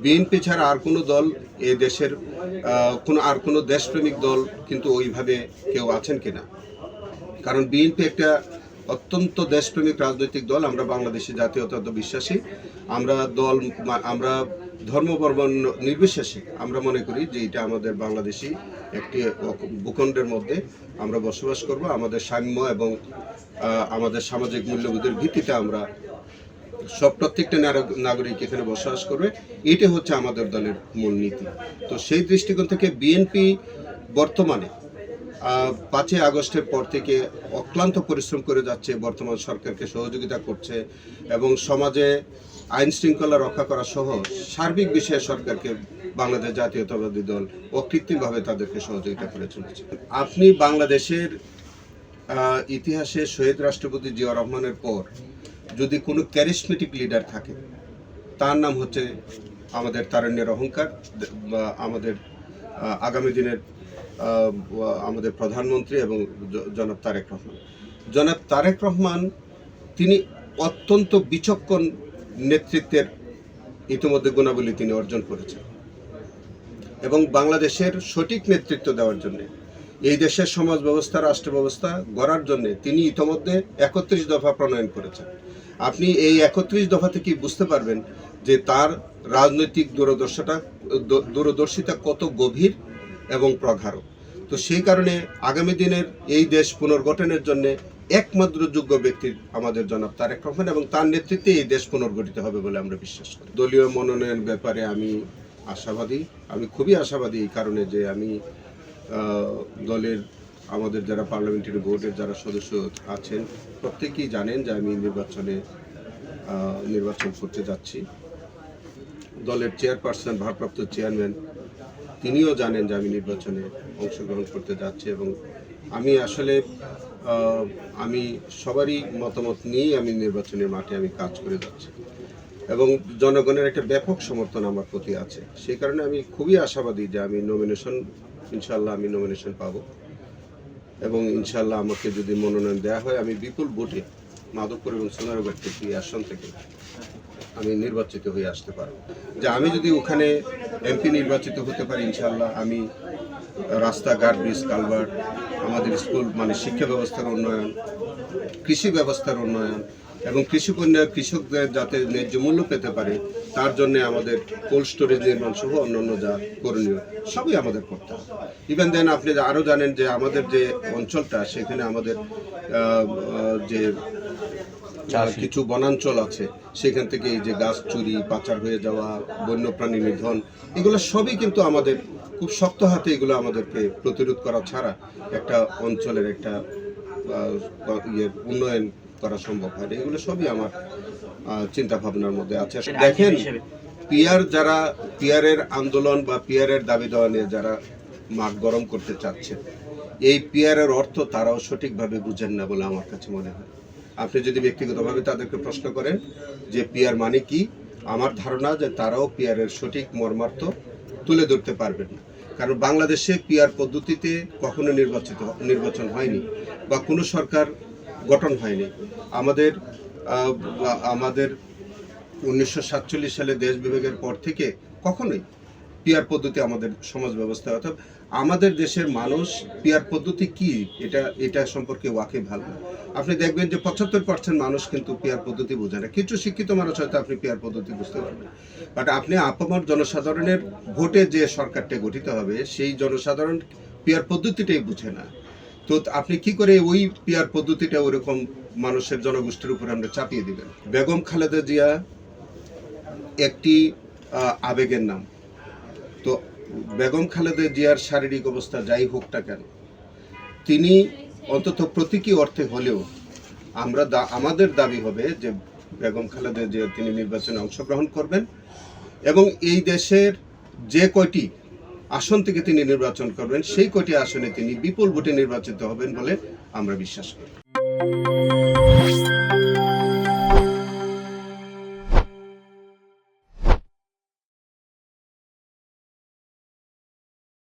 BNP ছাড়া আর কোনো দল এ দেশের কোনো দেশপ্রেমিক দল কিন্তু ওইভাবে কেউ আছেন কিনা? কারণ বিএনপি একটা অত্যন্ত দেশপ্রেমিক রাজনৈতিক দল। আমরা বাংলাদেশি জাতীয়তাবাদে বিশ্বাসী। আমরা ধর্ম বর্ণ নির্বিশেষে আমরা মনে করি যে এটা আমাদের বাংলাদেশি একটি ভূখণ্ডের মধ্যে আমরা বসবাস করব। আমাদের সাম্য এবং আমাদের সামাজিক মূল্যবোধের ভিত্তিতে আমরা প্রত্যেকটা নাগরিক এখানে বসবাস করবে। এটা হচ্ছে আমাদের দলের মূলনীতি। তো সেই দৃষ্টিকোণ থেকে বিএনপি বর্তমানে 5ই আগস্টের পর থেকে অক্লান্ত পরিশ্রম করে যাচ্ছে, বর্তমান সরকারকে সহযোগিতা করছে এবং সমাজে আইন শৃঙ্খলা রক্ষা করা সহ সার্বিক বিষয়ে সরকারকে বাংলাদেশ জাতীয়তাবাদী দল অকৃত্রিমভাবে তাদেরকে সহযোগিতা করে চলেছে। আপনি বাংলাদেশের ইতিহাসে শহীদ রাষ্ট্রপতি জিয়াউর রহমানের পর যদি কোনো ক্যারিসমেটিক লিডার থাকে, তার নাম হচ্ছে আমাদের তারুণ্যের অহংকার, আমাদের আগামী দিনের আমাদের প্রধানমন্ত্রী এবং জনাব তারেক রহমান তিনি অত্যন্ত বিচক্ষণ নেতৃত্বের ইতিমধ্যে গুণাবলী তিনি অর্জন করেছেন এবং বাংলাদেশের সঠিক নেতৃত্ব দেওয়ার জন্য এই দেশের সমাজ ব্যবস্থা, রাষ্ট্র ব্যবস্থা গড়ার জন্য তিনি ইতিমধ্যে 31 দফা প্রণয়ন করেছেন। আপনি এই 31 দফা থেকে বুঝতে পারবেন যে তার রাজনৈতিক দূরদর্শিতা কত গভীর এবং প্রগাঢ়। তো সেই কারণে আগামী দিনের এই দেশ পুনর্গঠনের জন্য একমাত্র যোগ্য ব্যক্তি আমাদের জনাব তারেক রহমান এবং তার নেতৃত্বে এই দেশ পুনর্গঠিত হবে বলে আমরা বিশ্বাস করি। দলীয় মনোনয়ন ব্যাপারে আমি আশাবাদী, আমি খুবই আশাবাদী এই কারণে যে আমি দলের আমাদের যারা পার্লামেন্টারি বোর্ডের যারা সদস্য আছেন প্রত্যেকেই জানেন যে আমি নির্বাচন করতে যাচ্ছি। দলের চেয়ারপারসন, ভারপ্রাপ্ত চেয়ারম্যান তিনিও জানেন যে আমি নির্বাচনে অংশগ্রহণ করতে যাচ্ছি এবং আমি আসলে আমি সবারই মতামত নিয়েই আমি নির্বাচনের মাঠে আমি কাজ করে যাচ্ছি এবং জনগণের একটা ব্যাপক সমর্থন আমার প্রতি আছে। সেই কারণে আমি খুবই আশাবাদী যে আমি ইনশাল্লাহ নমিনেশন পাবো এবং ইনশাল্লাহ আমাকে যদি মনোনয়ন দেওয়া হয় আমি বিপুল ভোটে মাধবপুর এবং সোনারগাঁ থেকে আসন থেকে আমি নির্বাচিত হয়ে আসতে পারবো। যে আমি যদি ওখানে এমপি নির্বাচিত হতে পারি ইনশাল্লাহ আমি রাস্তাঘাট, ব্রিজ, কালভার্ট, আমাদের স্কুল শিক্ষা ব্যবস্থার উন্নয়ন, কৃষি ব্যবস্থার উন্নয়ন এবং কৃষকদের যাতে ন্যায্য মূল্য পেতে পারে তার জন্য আমাদের কোল্ড স্টোরেজ নির্মাণ সহ অন্যান্য যা করণীয় সবই আমাদের করতে হবে। ইভেন দেন আপনি আরও জানেন যে আমাদের যে অঞ্চলটা সেখানে আমাদের যে কিছু বনাঞ্চল আছে সেখান থেকে এই যে গাছ চুরি, পাচার হয়ে যাওয়া, বন্যপ্রাণী নিধন, এগুলো সবই কিন্তু আমাদের খুব শক্ত হাতে এগুলো আমাদেরকে প্রতিরোধ করা ছাড়া একটা অঞ্চলের একটা উন্নয়ন করা সম্ভব হয়। এগুলো সবই আমার চিন্তা ভাবনার মধ্যে আছে। দেখেন, পিয়ারের আন্দোলন বা পিয়ারের দাবি দেওয়া নিয়ে যারা মাঠ গরম করতে চাচ্ছেন, এই পিয়ারের অর্থ তারাও সঠিকভাবে বুঝেন না বলে আমার কাছে মনে হয়। আপনি যদি ব্যক্তিগতভাবে তাদেরকে প্রশ্ন করেন যে পিয়ার মানে কি, আমার ধারণা যে তারাও পিয়ারের সঠিক মর্মার্থ তুলে ধরতে পারবেন না। কারণ বাংলাদেশে পিয়ার পদ্ধতিতে কখনো নির্বাচন হয়নি বা কোনো সরকার গঠন হয়নি। আমাদের 1947 সালে দেশ বিভাগের পর থেকে কখনোই পিয়ার পদ্ধতি আমাদের সমাজ ব্যবস্থা, অর্থাৎ আমাদের দেশের মানুষ পিয়ার পদ্ধতি কি এটা সম্পর্কে ওয়াকিবহাল না। আপনি দেখবেন যে 75% মানুষ কিন্তু পিয়ার পদ্ধতি বোঝে না। কিছু শিক্ষিত মানুষ হয়তো আপনি পিয়ার পদ্ধতি বুঝতে পারবেন, বাট আপনি আপামর জনসাধারণের ভোটে যে সরকারটা গঠিত হবে সেই জনসাধারণ পিয়ার পদ্ধতিটাই বুঝে না। তো আপনি কি করে ওই পিয়ার পদ্ধতিটা ওরকম মানুষের জনগোষ্ঠীর উপরে আমরা চাপিয়ে দিবেন? বেগম খালেদা জিয়া একটি আবেগের নাম। তো বেগম খালেদা জিয়ার শারীরিক অবস্থা যাই হোক না কেন, তিনি অন্তত প্রতীকী অর্থে হলেও আমাদের দাবি হবে যে বেগম খালেদা জিয়া তিনি নির্বাচনে অংশগ্রহণ করবেন এবং এই দেশের যে কয়টি আসন থেকে তিনি নির্বাচন করবেন সেই কয়টি আসনে তিনি বিপুল ভোটে নির্বাচিত হবেন বলে আমরা বিশ্বাস করি।